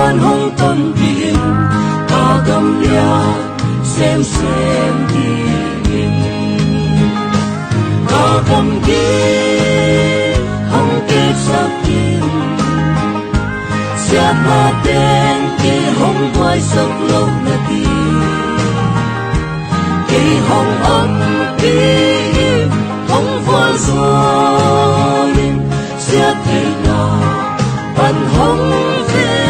ban hong tuần biển ta gầm lia xem đi ta gầm kia hong kết sắc kim sẽ mà đen kia hong quay sốc lâu là đi kỳ hong ấm kim hong vuông rồi sẽ thế nào ban hong về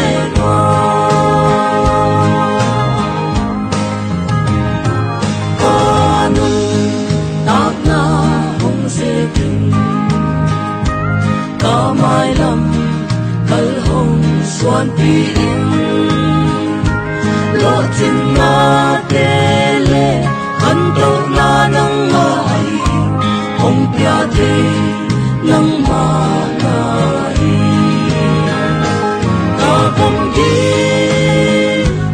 mai lâm cල් hồng xuân biển lộ trình na tê lê khăn tâu na nâng ngài hồng bia thế nâng mà ngài ta không đi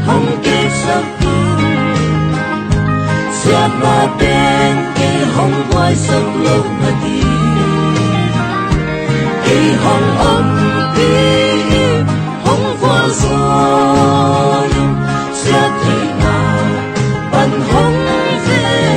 hồng kết sắc kim sẽ mà tên cái hồng quay sắc lâu mà đi kỳ hồng ấm tim hồng hoa rồi sẽ thế nào bạn hồng về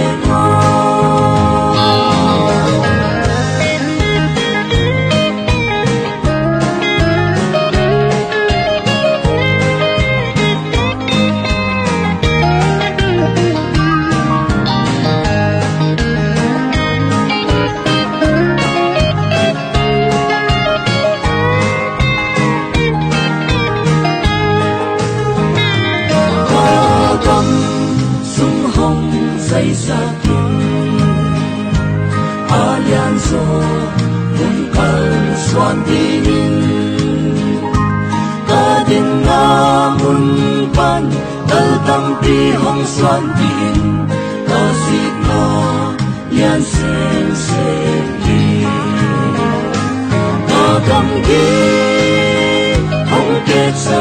dây xa kim alianzo yung kalswan dinin kadin na munpan daltampi hong swan din kasig na yan sen kagamgi hong kết sa